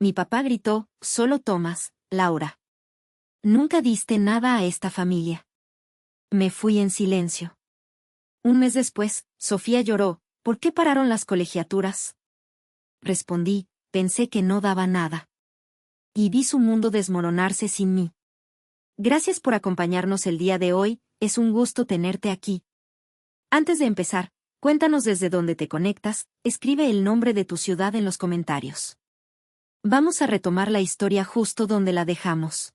mi papá gritó, solo tomas, Laura. Nunca diste nada a esta familia. Me fui en silencio. Un mes después, Sofía lloró, ¿por qué pararon las colegiaturas? Respondí, pensé que no daba nada. Y vi su mundo desmoronarse sin mí. Gracias por acompañarnos el día de hoy, es un gusto tenerte aquí. Antes de empezar, cuéntanos desde dónde te conectas, escribe el nombre de tu ciudad en los comentarios. Vamos a retomar la historia justo donde la dejamos.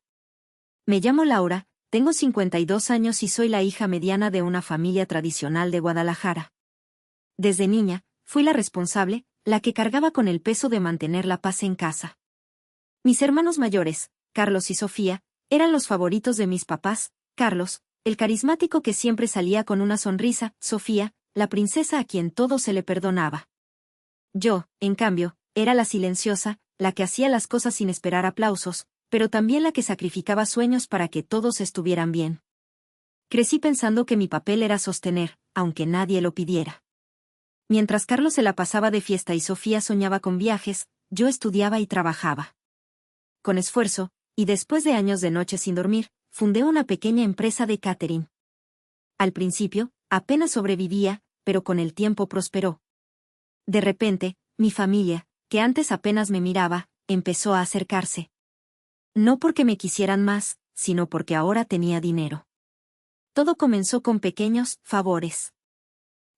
Me llamo Laura, tengo 52 años y soy la hija mediana de una familia tradicional de Guadalajara. Desde niña, fui la responsable, la que cargaba con el peso de mantener la paz en casa. Mis hermanos mayores, Carlos y Sofía, eran los favoritos de mis papás, Carlos, el carismático que siempre salía con una sonrisa, Sofía, la princesa a quien todo se le perdonaba. Yo, en cambio, era la silenciosa, la que hacía las cosas sin esperar aplausos, pero también la que sacrificaba sueños para que todos estuvieran bien. Crecí pensando que mi papel era sostener, aunque nadie lo pidiera. Mientras Carlos se la pasaba de fiesta y Sofía soñaba con viajes, yo estudiaba y trabajaba. Con esfuerzo, y después de años de noche sin dormir, fundé una pequeña empresa de catering. Al principio, apenas sobrevivía, pero con el tiempo prosperó. De repente, mi familia, que antes apenas me miraba, empezó a acercarse. No porque me quisieran más, sino porque ahora tenía dinero. Todo comenzó con pequeños favores.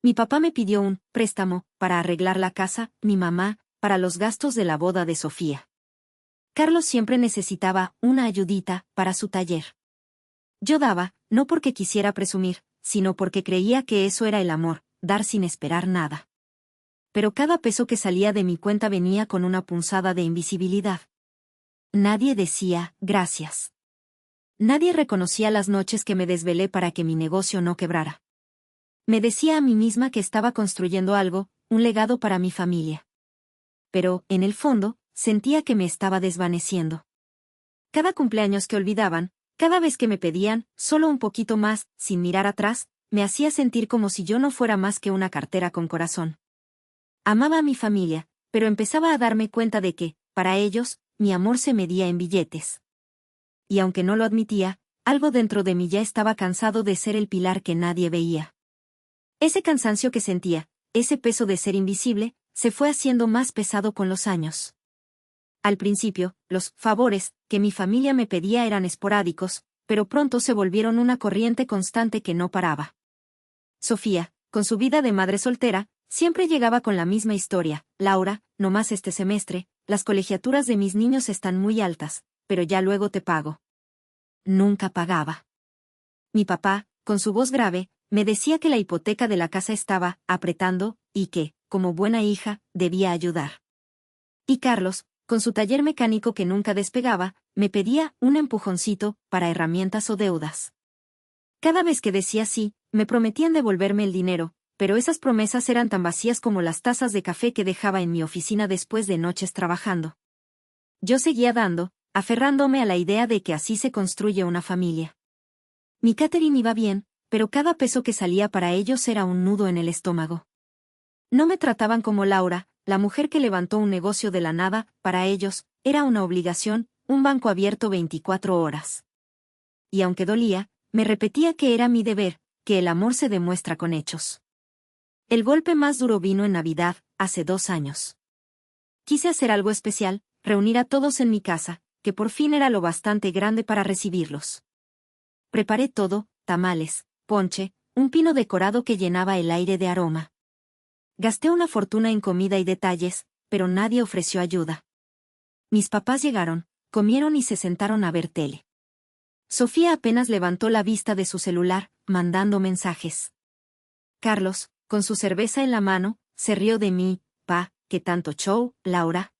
Mi papá me pidió un préstamo para arreglar la casa, mi mamá, para los gastos de la boda de Sofía. Carlos siempre necesitaba una ayudita para su taller. Yo daba, no porque quisiera presumir, sino porque creía que eso era el amor, dar sin esperar nada. Pero cada peso que salía de mi cuenta venía con una punzada de invisibilidad. Nadie decía, gracias. Nadie reconocía las noches que me desvelé para que mi negocio no quebrara. Me decía a mí misma que estaba construyendo algo, un legado para mi familia. Pero, en el fondo, sentía que me estaba desvaneciendo. Cada cumpleaños que olvidaban, cada vez que me pedían, solo un poquito más, sin mirar atrás, me hacía sentir como si yo no fuera más que una cartera con corazón. Amaba a mi familia, pero empezaba a darme cuenta de que, para ellos, mi amor se medía en billetes. Y aunque no lo admitía, algo dentro de mí ya estaba cansado de ser el pilar que nadie veía. Ese cansancio que sentía, ese peso de ser invisible, se fue haciendo más pesado con los años. Al principio, los favores que mi familia me pedía eran esporádicos, pero pronto se volvieron una corriente constante que no paraba. Sofía, con su vida de madre soltera, siempre llegaba con la misma historia, Laura, no más este semestre, las colegiaturas de mis niños están muy altas, pero ya luego te pago. Nunca pagaba. Mi papá, con su voz grave, me decía que la hipoteca de la casa estaba apretando, y que, como buena hija, debía ayudar. Y Carlos, con su taller mecánico que nunca despegaba, me pedía un empujoncito para herramientas o deudas. Cada vez que decía sí, me prometían devolverme el dinero, pero esas promesas eran tan vacías como las tazas de café que dejaba en mi oficina después de noches trabajando. Yo seguía dando, aferrándome a la idea de que así se construye una familia. Mi catering iba bien, pero cada peso que salía para ellos era un nudo en el estómago. No me trataban como Laura, la mujer que levantó un negocio de la nada, para ellos, era una obligación, un banco abierto 24 horas. Y aunque dolía, me repetía que era mi deber, que el amor se demuestra con hechos. El golpe más duro vino en Navidad, hace 2 años. Quise hacer algo especial, reunir a todos en mi casa, que por fin era lo bastante grande para recibirlos. Preparé todo, tamales, ponche, un pino decorado que llenaba el aire de aroma. Gasté una fortuna en comida y detalles, pero nadie ofreció ayuda. Mis papás llegaron, comieron y se sentaron a ver tele. Sofía apenas levantó la vista de su celular, mandando mensajes. Carlos, con su cerveza en la mano, se rió de mí, ¿qué tanto show, Laura?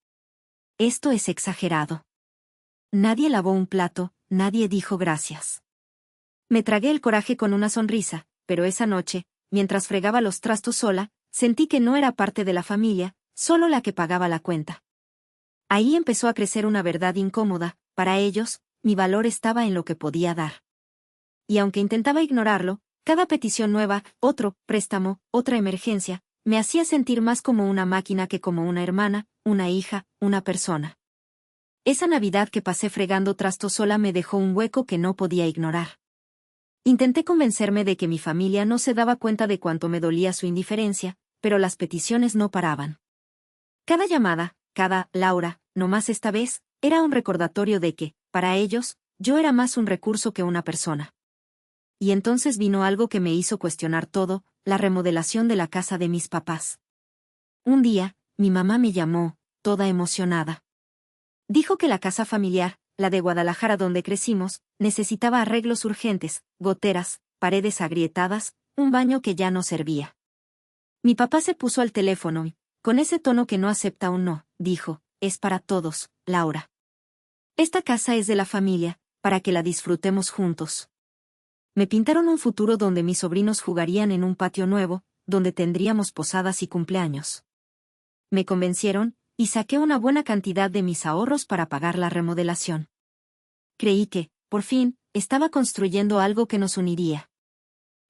Esto es exagerado. Nadie lavó un plato, nadie dijo gracias. Me tragué el coraje con una sonrisa, pero esa noche, mientras fregaba los trastos sola, sentí que no era parte de la familia, solo la que pagaba la cuenta. Ahí empezó a crecer una verdad incómoda, para ellos, mi valor estaba en lo que podía dar. Y aunque intentaba ignorarlo, cada petición nueva, otro préstamo, otra emergencia, me hacía sentir más como una máquina que como una hermana, una hija, una persona. Esa Navidad que pasé fregando trastos sola me dejó un hueco que no podía ignorar. Intenté convencerme de que mi familia no se daba cuenta de cuánto me dolía su indiferencia, pero las peticiones no paraban. Cada llamada, cada Laura, no más esta vez, era un recordatorio de que, para ellos, yo era más un recurso que una persona. Y entonces vino algo que me hizo cuestionar todo, la remodelación de la casa de mis papás. Un día, mi mamá me llamó, toda emocionada. Dijo que la casa familiar, la de Guadalajara donde crecimos, necesitaba arreglos urgentes, goteras, paredes agrietadas, un baño que ya no servía. Mi papá se puso al teléfono y, con ese tono que no acepta un no, dijo, es para todos, Laura. Esta casa es de la familia, para que la disfrutemos juntos. Me pintaron un futuro donde mis sobrinos jugarían en un patio nuevo, donde tendríamos posadas y cumpleaños. Me convencieron, y saqué una buena cantidad de mis ahorros para pagar la remodelación. Creí que, por fin, estaba construyendo algo que nos uniría.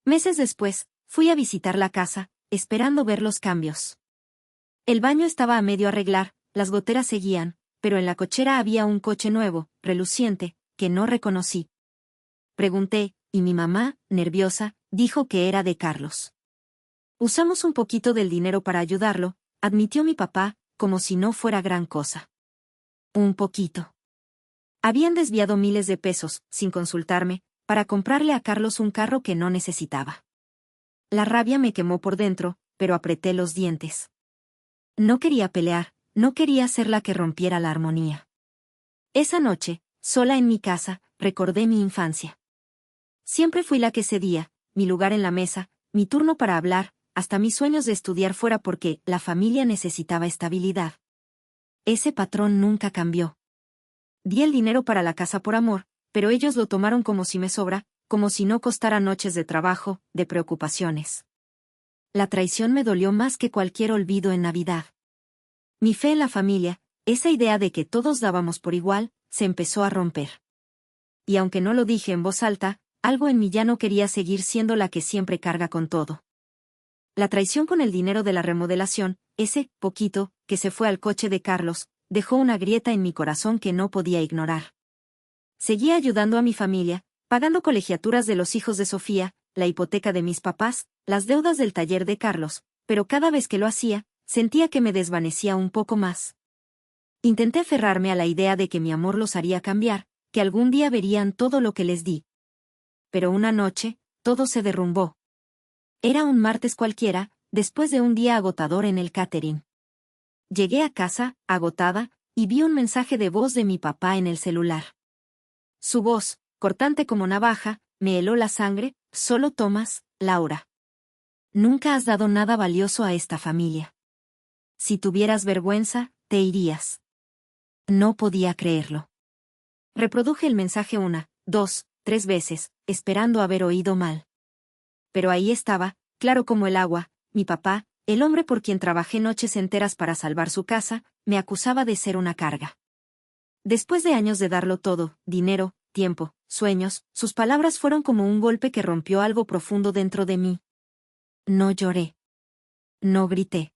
Meses después, fui a visitar la casa, esperando ver los cambios. El baño estaba a medio arreglar, las goteras seguían, pero en la cochera había un coche nuevo, reluciente, que no reconocí. Pregunté, y mi mamá, nerviosa, dijo que era de Carlos. Usamos un poquito del dinero para ayudarlo, admitió mi papá, como si no fuera gran cosa. Un poquito. Habían desviado miles de pesos, sin consultarme, para comprarle a Carlos un carro que no necesitaba. La rabia me quemó por dentro, pero apreté los dientes. No quería pelear, no quería ser la que rompiera la armonía. Esa noche, sola en mi casa, recordé mi infancia. Siempre fui la que cedía, mi lugar en la mesa, mi turno para hablar, hasta mis sueños de estudiar fuera porque la familia necesitaba estabilidad. Ese patrón nunca cambió. Di el dinero para la casa por amor, pero ellos lo tomaron como si me sobra, como si no costara noches de trabajo, de preocupaciones. La traición me dolió más que cualquier olvido en Navidad. Mi fe en la familia, esa idea de que todos dábamos por igual, se empezó a romper. Y aunque no lo dije en voz alta, algo en mí ya no quería seguir siendo la que siempre carga con todo. La traición con el dinero de la remodelación, ese poquito, que se fue al coche de Carlos, dejó una grieta en mi corazón que no podía ignorar. Seguía ayudando a mi familia, pagando colegiaturas de los hijos de Sofía, la hipoteca de mis papás, las deudas del taller de Carlos, pero cada vez que lo hacía, sentía que me desvanecía un poco más. Intenté aferrarme a la idea de que mi amor los haría cambiar, que algún día verían todo lo que les di. Pero una noche, todo se derrumbó. Era un martes cualquiera, después de un día agotador en el catering. Llegué a casa, agotada, y vi un mensaje de voz de mi papá en el celular. Su voz, cortante como navaja, me heló la sangre, solo tomas, Laura. Nunca has dado nada valioso a esta familia. Si tuvieras vergüenza, te irías. No podía creerlo. Reproduje el mensaje 1, 2, 3 veces, esperando haber oído mal. Pero ahí estaba, claro como el agua, mi papá, el hombre por quien trabajé noches enteras para salvar su casa, me acusaba de ser una carga. Después de años de darlo todo, dinero, tiempo, sueños, sus palabras fueron como un golpe que rompió algo profundo dentro de mí. No lloré. No grité.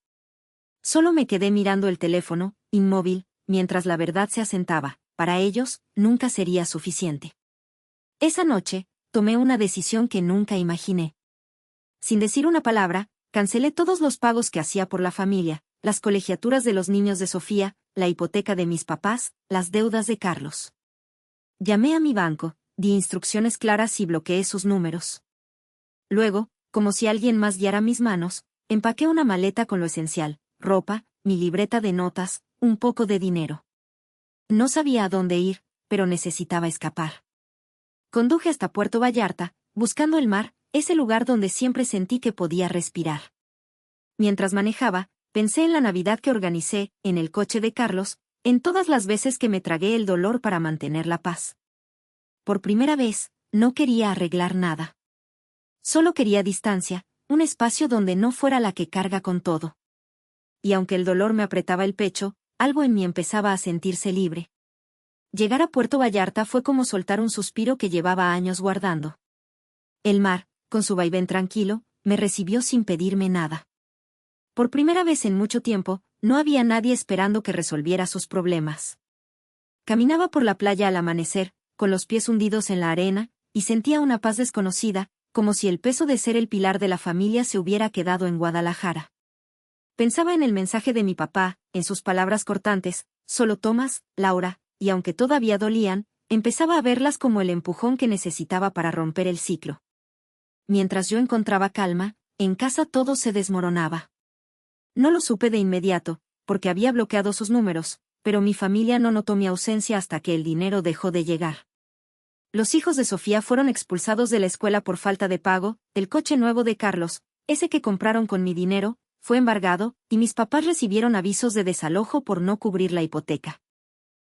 Solo me quedé mirando el teléfono, inmóvil, mientras la verdad se asentaba. Para ellos, nunca sería suficiente. Esa noche, tomé una decisión que nunca imaginé. Sin decir una palabra, cancelé todos los pagos que hacía por la familia, las colegiaturas de los niños de Sofía, la hipoteca de mis papás, las deudas de Carlos. Llamé a mi banco, di instrucciones claras y bloqueé sus números. Luego, como si alguien más guiara mis manos, empaqué una maleta con lo esencial, ropa, mi libreta de notas, un poco de dinero. No sabía a dónde ir, pero necesitaba escapar. Conduje hasta Puerto Vallarta, buscando el mar, ese lugar donde siempre sentí que podía respirar. Mientras manejaba, pensé en la Navidad que organicé, en el coche de Carlos, en todas las veces que me tragué el dolor para mantener la paz. Por primera vez, no quería arreglar nada. Solo quería distancia, un espacio donde no fuera la que carga con todo. Y aunque el dolor me apretaba el pecho, algo en mí empezaba a sentirse libre. Llegar a Puerto Vallarta fue como soltar un suspiro que llevaba años guardando. El mar, con su vaivén tranquilo, me recibió sin pedirme nada. Por primera vez en mucho tiempo, no había nadie esperando que resolviera sus problemas. Caminaba por la playa al amanecer, con los pies hundidos en la arena, y sentía una paz desconocida, como si el peso de ser el pilar de la familia se hubiera quedado en Guadalajara. Pensaba en el mensaje de mi papá, en sus palabras cortantes, solo tomas, Laura, y aunque todavía dolían, empezaba a verlas como el empujón que necesitaba para romper el ciclo. Mientras yo encontraba calma, en casa todo se desmoronaba. No lo supe de inmediato, porque había bloqueado sus números, pero mi familia no notó mi ausencia hasta que el dinero dejó de llegar. Los hijos de Sofía fueron expulsados de la escuela por falta de pago, el coche nuevo de Carlos, ese que compraron con mi dinero, fue embargado, y mis papás recibieron avisos de desalojo por no cubrir la hipoteca.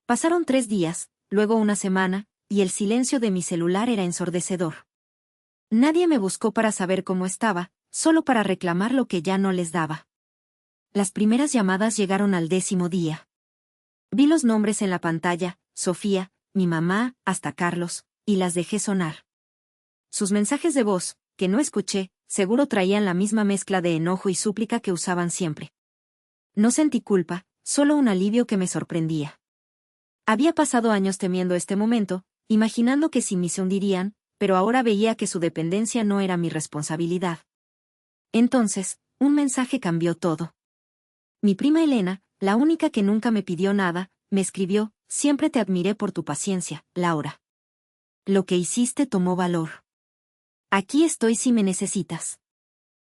Pasaron 3 días, luego una semana, y el silencio de mi celular era ensordecedor. Nadie me buscó para saber cómo estaba, solo para reclamar lo que ya no les daba. Las primeras llamadas llegaron al 10º día. Vi los nombres en la pantalla, Sofía, mi mamá, hasta Carlos, y las dejé sonar. Sus mensajes de voz, que no escuché, seguro traían la misma mezcla de enojo y súplica que usaban siempre. No sentí culpa, solo un alivio que me sorprendía. Había pasado años temiendo este momento, imaginando que sin mí se hundirían, pero ahora veía que su dependencia no era mi responsabilidad. Entonces, un mensaje cambió todo. Mi prima Elena, la única que nunca me pidió nada, me escribió: siempre te admiré por tu paciencia, Laura. Lo que hiciste tomó valor. Aquí estoy si me necesitas.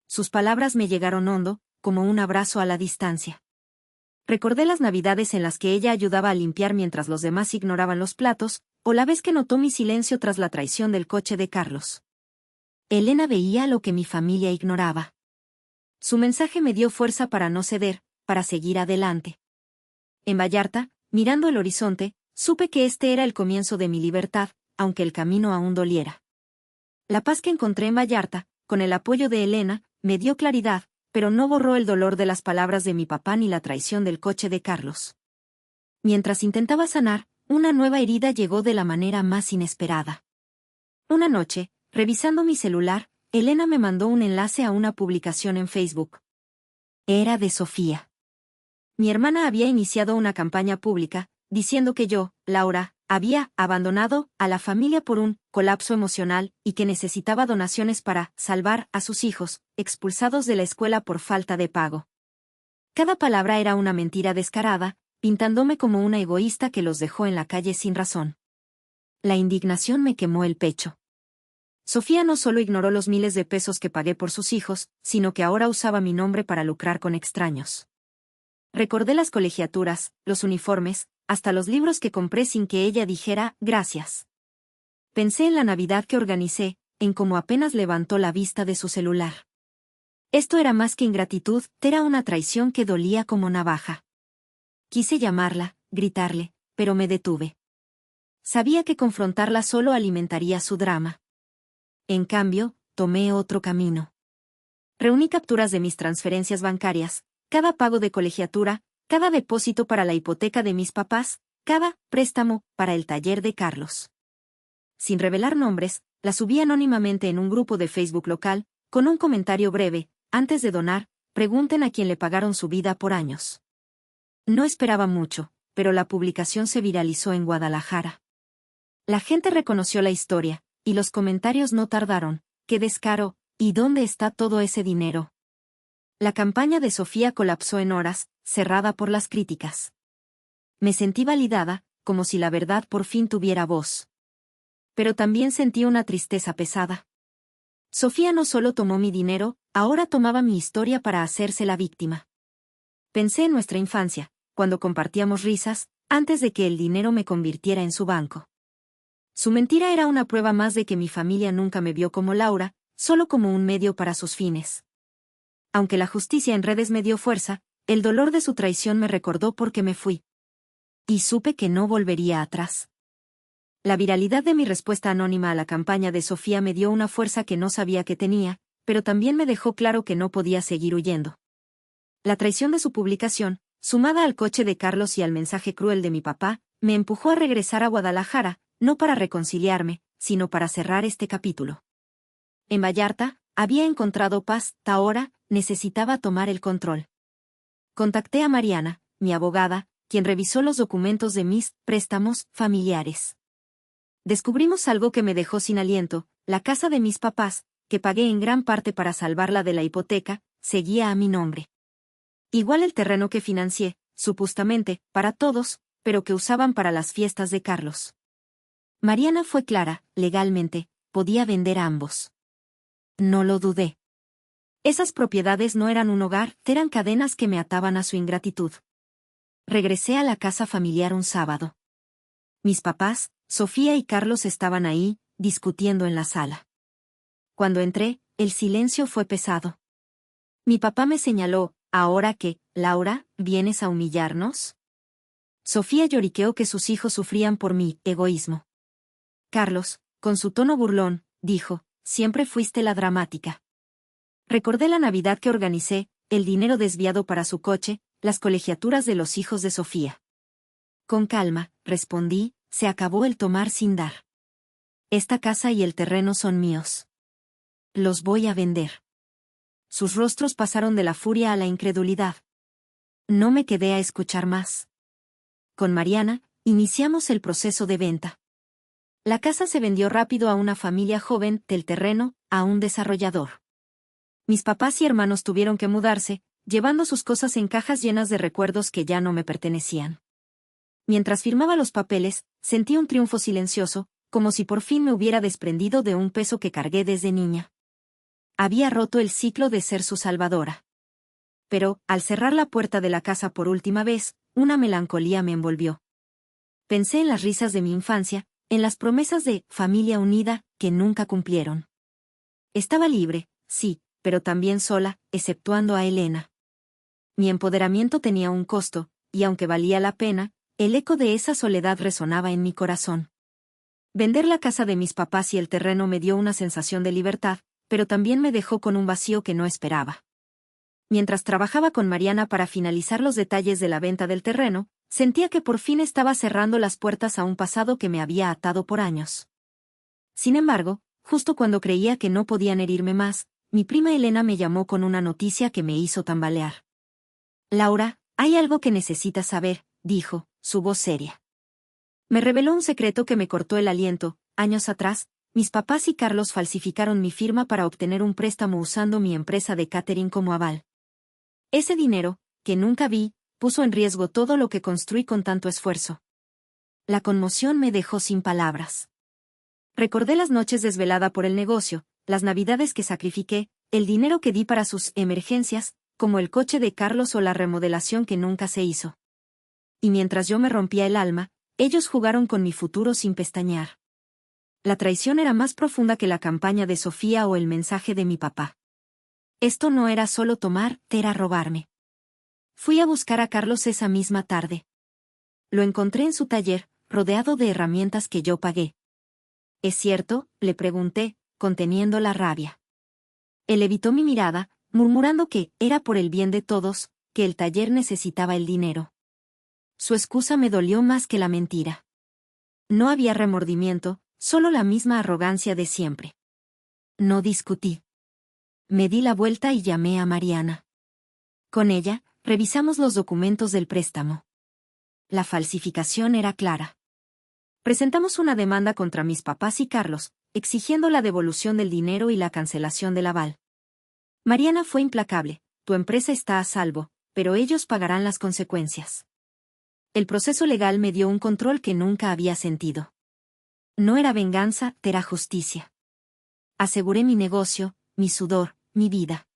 Sus palabras me llegaron hondo, como un abrazo a la distancia. Recordé las navidades en las que ella ayudaba a limpiar mientras los demás ignoraban los platos, o la vez que notó mi silencio tras la traición del coche de Carlos. Elena veía lo que mi familia ignoraba. Su mensaje me dio fuerza para no ceder, para seguir adelante. En Vallarta, mirando el horizonte, supe que este era el comienzo de mi libertad, aunque el camino aún doliera. La paz que encontré en Vallarta, con el apoyo de Elena, me dio claridad, pero no borró el dolor de las palabras de mi papá ni la traición del coche de Carlos. Mientras intentaba sanar, una nueva herida llegó de la manera más inesperada. Una noche, revisando mi celular, Elena me mandó un enlace a una publicación en Facebook. Era de Sofía. Mi hermana había iniciado una campaña pública, diciendo que yo, Laura, había abandonado a la familia por un colapso emocional y que necesitaba donaciones para salvar a sus hijos, expulsados de la escuela por falta de pago. Cada palabra era una mentira descarada, pintándome como una egoísta que los dejó en la calle sin razón. La indignación me quemó el pecho. Sofía no solo ignoró los miles de pesos que pagué por sus hijos, sino que ahora usaba mi nombre para lucrar con extraños. Recordé las colegiaturas, los uniformes, hasta los libros que compré sin que ella dijera gracias. Pensé en la Navidad que organicé, en cómo apenas levantó la vista de su celular. Esto era más que ingratitud, era una traición que dolía como navaja. Quise llamarla, gritarle, pero me detuve. Sabía que confrontarla solo alimentaría su drama. En cambio, tomé otro camino. Reuní capturas de mis transferencias bancarias, cada pago de colegiatura, cada depósito para la hipoteca de mis papás, cada préstamo para el taller de Carlos. Sin revelar nombres, las subí anónimamente en un grupo de Facebook local, con un comentario breve: antes de donar, pregunten a quién le pagaron su vida por años. No esperaba mucho, pero la publicación se viralizó en Guadalajara. La gente reconoció la historia, y los comentarios no tardaron. ¡Qué descaro! ¿Y dónde está todo ese dinero? La campaña de Sofía colapsó en horas, cerrada por las críticas. Me sentí validada, como si la verdad por fin tuviera voz. Pero también sentí una tristeza pesada. Sofía no solo tomó mi dinero, ahora tomaba mi historia para hacerse la víctima. Pensé en nuestra infancia, cuando compartíamos risas, antes de que el dinero me convirtiera en su banco. Su mentira era una prueba más de que mi familia nunca me vio como Laura, solo como un medio para sus fines. Aunque la justicia en redes me dio fuerza, el dolor de su traición me recordó por qué me fui. Y supe que no volvería atrás. La viralidad de mi respuesta anónima a la campaña de Sofía me dio una fuerza que no sabía que tenía, pero también me dejó claro que no podía seguir huyendo. La traición de su publicación, sumada al coche de Carlos y al mensaje cruel de mi papá, me empujó a regresar a Guadalajara, no para reconciliarme, sino para cerrar este capítulo. En Vallarta, había encontrado paz, ahora necesitaba tomar el control. Contacté a Mariana, mi abogada, quien revisó los documentos de mis préstamos familiares. Descubrimos algo que me dejó sin aliento: la casa de mis papás, que pagué en gran parte para salvarla de la hipoteca, seguía a mi nombre. Igual el terreno que financié, supuestamente, para todos, pero que usaban para las fiestas de Carlos. Mariana fue clara: legalmente, podía vender a ambos. No lo dudé. Esas propiedades no eran un hogar, eran cadenas que me ataban a su ingratitud. Regresé a la casa familiar un sábado. Mis papás, Sofía y Carlos, estaban ahí, discutiendo en la sala. Cuando entré, el silencio fue pesado. Mi papá me señaló: ¿ahora qué, Laura, vienes a humillarnos? Sofía lloriqueó que sus hijos sufrían por mi egoísmo. Carlos, con su tono burlón, dijo: siempre fuiste la dramática. Recordé la Navidad que organicé, el dinero desviado para su coche, las colegiaturas de los hijos de Sofía. Con calma, respondí, se acabó el tomar sin dar. Esta casa y el terreno son míos. Los voy a vender. Sus rostros pasaron de la furia a la incredulidad. No me quedé a escuchar más. Con Mariana, iniciamos el proceso de venta. La casa se vendió rápido a una familia joven, del terreno, a un desarrollador. Mis papás y hermanos tuvieron que mudarse, llevando sus cosas en cajas llenas de recuerdos que ya no me pertenecían. Mientras firmaba los papeles, sentí un triunfo silencioso, como si por fin me hubiera desprendido de un peso que cargué desde niña. Había roto el ciclo de ser su salvadora. Pero, al cerrar la puerta de la casa por última vez, una melancolía me envolvió. Pensé en las risas de mi infancia, en las promesas de familia unida, que nunca cumplieron. Estaba libre, sí, pero también sola, exceptuando a Elena. Mi empoderamiento tenía un costo, y aunque valía la pena, el eco de esa soledad resonaba en mi corazón. Vender la casa de mis papás y el terreno me dio una sensación de libertad, pero también me dejó con un vacío que no esperaba. Mientras trabajaba con Mariana para finalizar los detalles de la venta del terreno, sentía que por fin estaba cerrando las puertas a un pasado que me había atado por años. Sin embargo, justo cuando creía que no podían herirme más, mi prima Elena me llamó con una noticia que me hizo tambalear. Laura, hay algo que necesitas saber, dijo, su voz seria. Me reveló un secreto que me cortó el aliento. Años atrás, mis papás y Carlos falsificaron mi firma para obtener un préstamo usando mi empresa de catering como aval. Ese dinero, que nunca vi, puso en riesgo todo lo que construí con tanto esfuerzo. La conmoción me dejó sin palabras. Recordé las noches desvelada por el negocio, las navidades que sacrifiqué, el dinero que di para sus emergencias, como el coche de Carlos o la remodelación que nunca se hizo. Y mientras yo me rompía el alma, ellos jugaron con mi futuro sin pestañear. La traición era más profunda que la campaña de Sofía o el mensaje de mi papá. Esto no era solo tomar, era robarme. Fui a buscar a Carlos esa misma tarde. Lo encontré en su taller, rodeado de herramientas que yo pagué. ¿Es cierto?, le pregunté, conteniendo la rabia. Él evitó mi mirada, murmurando que era por el bien de todos, que el taller necesitaba el dinero. Su excusa me dolió más que la mentira. No había remordimiento, solo la misma arrogancia de siempre. No discutí. Me di la vuelta y llamé a Mariana. Con ella, revisamos los documentos del préstamo. La falsificación era clara. Presentamos una demanda contra mis papás y Carlos, exigiendo la devolución del dinero y la cancelación del aval. Mariana fue implacable: tu empresa está a salvo, pero ellos pagarán las consecuencias. El proceso legal me dio un control que nunca había sentido. No era venganza, era justicia. Aseguré mi negocio, mi sudor, mi vida.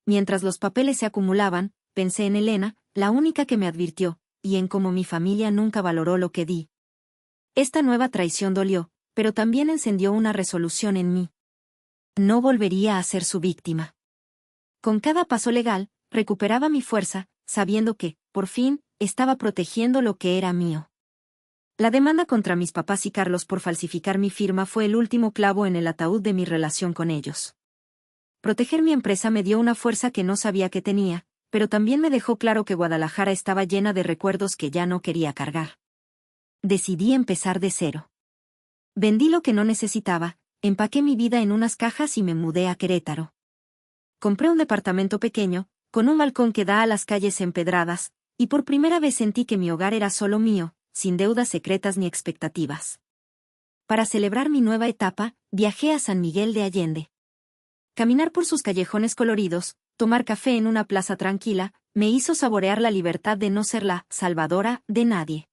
Mientras los papeles se acumulaban, pensé en Elena, la única que me advirtió, y en cómo mi familia nunca valoró lo que di. Esta nueva traición dolió, pero también encendió una resolución en mí. No volvería a ser su víctima. Con cada paso legal, recuperaba mi fuerza, sabiendo que, por fin, estaba protegiendo lo que era mío. La demanda contra mis papás y Carlos por falsificar mi firma fue el último clavo en el ataúd de mi relación con ellos. Proteger mi empresa me dio una fuerza que no sabía que tenía, pero también me dejó claro que Guadalajara estaba llena de recuerdos que ya no quería cargar. Decidí empezar de cero. Vendí lo que no necesitaba, empaqué mi vida en unas cajas y me mudé a Querétaro. Compré un departamento pequeño, con un balcón que da a las calles empedradas, Y por primera vez sentí que mi hogar era solo mío, sin deudas secretas ni expectativas. Para celebrar mi nueva etapa, viajé a San Miguel de Allende. Caminar por sus callejones coloridos, tomar café en una plaza tranquila, me hizo saborear la libertad de no ser la salvadora de nadie.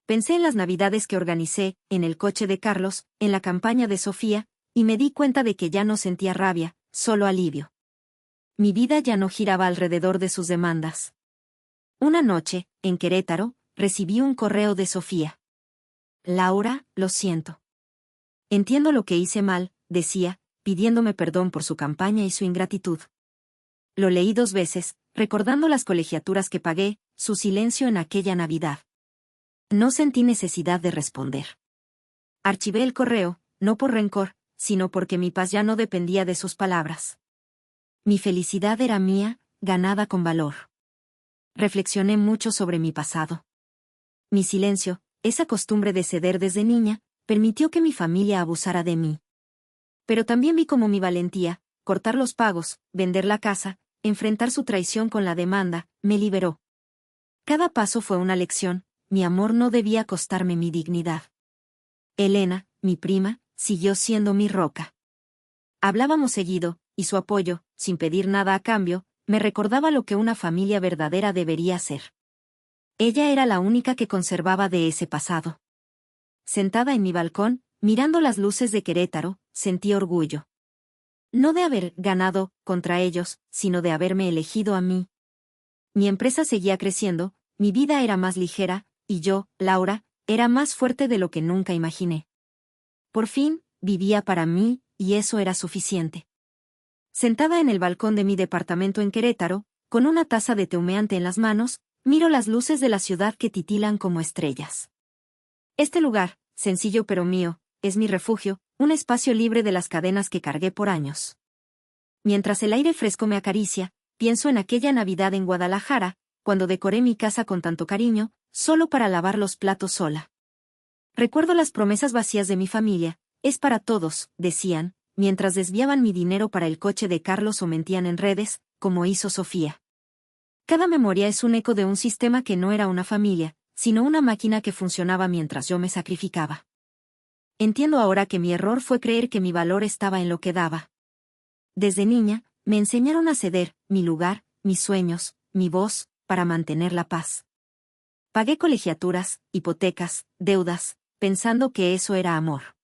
Pensé en las navidades que organicé, en el coche de Carlos, en la campaña de Sofía, y me di cuenta de que ya no sentía rabia, solo alivio. Mi vida ya no giraba alrededor de sus demandas. Una noche, en Querétaro, recibí un correo de Sofía. Laura, lo siento. Entiendo lo que hice mal, decía, pidiéndome perdón por su campaña y su ingratitud. Lo leí 2 veces, recordando las colegiaturas que pagué, su silencio en aquella Navidad. No sentí necesidad de responder. Archivé el correo, no por rencor, sino porque mi paz ya no dependía de sus palabras. Mi felicidad era mía, ganada con valor. Reflexioné mucho sobre mi pasado. Mi silencio, esa costumbre de ceder desde niña, permitió que mi familia abusara de mí. Pero también vi como mi valentía, cortar los pagos, vender la casa, enfrentar su traición con la demanda, me liberó. Cada paso fue una lección, mi amor no debía costarme mi dignidad. Elena, mi prima, siguió siendo mi roca. Hablábamos seguido, y su apoyo, sin pedir nada a cambio, me recordaba lo que una familia verdadera debería ser. Ella era la única que conservaba de ese pasado. Sentada en mi balcón, mirando las luces de Querétaro, sentí orgullo. No de haber ganado contra ellos, sino de haberme elegido a mí. Mi empresa seguía creciendo, mi vida era más ligera, y yo, Laura, era más fuerte de lo que nunca imaginé. Por fin, vivía para mí, y eso era suficiente. Sentada en el balcón de mi departamento en Querétaro, con una taza de té humeante en las manos, miro las luces de la ciudad que titilan como estrellas. Este lugar, sencillo pero mío, es mi refugio, un espacio libre de las cadenas que cargué por años. Mientras el aire fresco me acaricia, pienso en aquella Navidad en Guadalajara, cuando decoré mi casa con tanto cariño, solo para lavar los platos sola. Recuerdo las promesas vacías de mi familia, es para todos, decían, mientras desviaban mi dinero para el coche de Carlos o mentían en redes, como hizo Sofía. Cada memoria es un eco de un sistema que no era una familia, sino una máquina que funcionaba mientras yo me sacrificaba. Entiendo ahora que mi error fue creer que mi valor estaba en lo que daba. Desde niña, me enseñaron a ceder, mi lugar, mis sueños, mi voz, para mantener la paz. Pagué colegiaturas, hipotecas, deudas, pensando que eso era amor.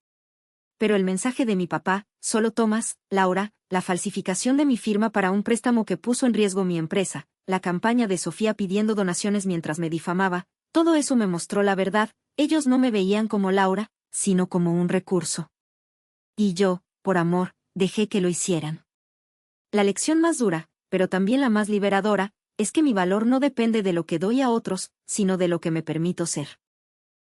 Pero el mensaje de mi papá, solo tomas, Laura, la falsificación de mi firma para un préstamo que puso en riesgo mi empresa, la campaña de Sofía pidiendo donaciones mientras me difamaba, todo eso me mostró la verdad, ellos no me veían como Laura, sino como un recurso. Y yo, por amor, dejé que lo hicieran. La lección más dura, pero también la más liberadora, es que mi valor no depende de lo que doy a otros, sino de lo que me permito ser.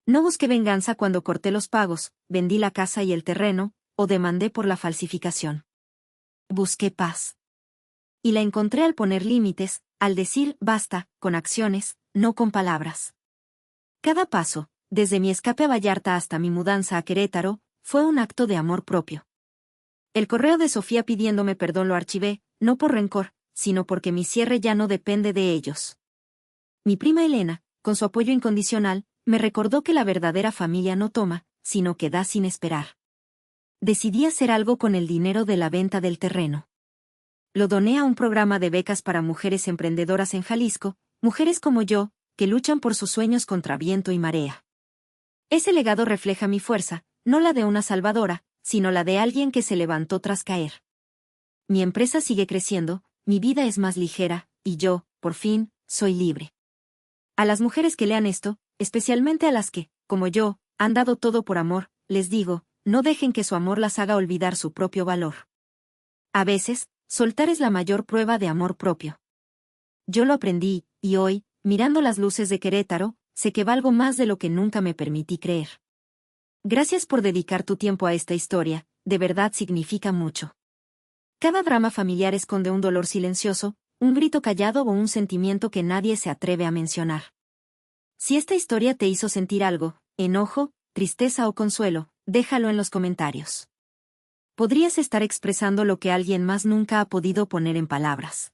No busqué venganza cuando corté los pagos, vendí la casa y el terreno, o demandé por la falsificación. Busqué paz. Y la encontré al poner límites, al decir basta, con acciones, no con palabras. Cada paso, desde mi escape a Vallarta hasta mi mudanza a Querétaro, fue un acto de amor propio. El correo de Sofía pidiéndome perdón lo archivé, no por rencor, sino porque mi cierre ya no depende de ellos. Mi prima Elena, con su apoyo incondicional, me recordó que la verdadera familia no toma, sino que da sin esperar. Decidí hacer algo con el dinero de la venta del terreno. Lo doné a un programa de becas para mujeres emprendedoras en Jalisco, mujeres como yo, que luchan por sus sueños contra viento y marea. Ese legado refleja mi fuerza, no la de una salvadora, sino la de alguien que se levantó tras caer. Mi empresa sigue creciendo, mi vida es más ligera, y yo, por fin, soy libre. A las mujeres que lean esto, especialmente a las que, como yo, han dado todo por amor, les digo, no dejen que su amor las haga olvidar su propio valor. A veces, soltar es la mayor prueba de amor propio. Yo lo aprendí, y hoy, mirando las luces de Querétaro, sé que valgo más de lo que nunca me permití creer. Gracias por dedicar tu tiempo a esta historia, de verdad significa mucho. Cada drama familiar esconde un dolor silencioso, un grito callado o un sentimiento que nadie se atreve a mencionar. Si esta historia te hizo sentir algo, enojo, tristeza o consuelo, déjalo en los comentarios. Podrías estar expresando lo que alguien más nunca ha podido poner en palabras.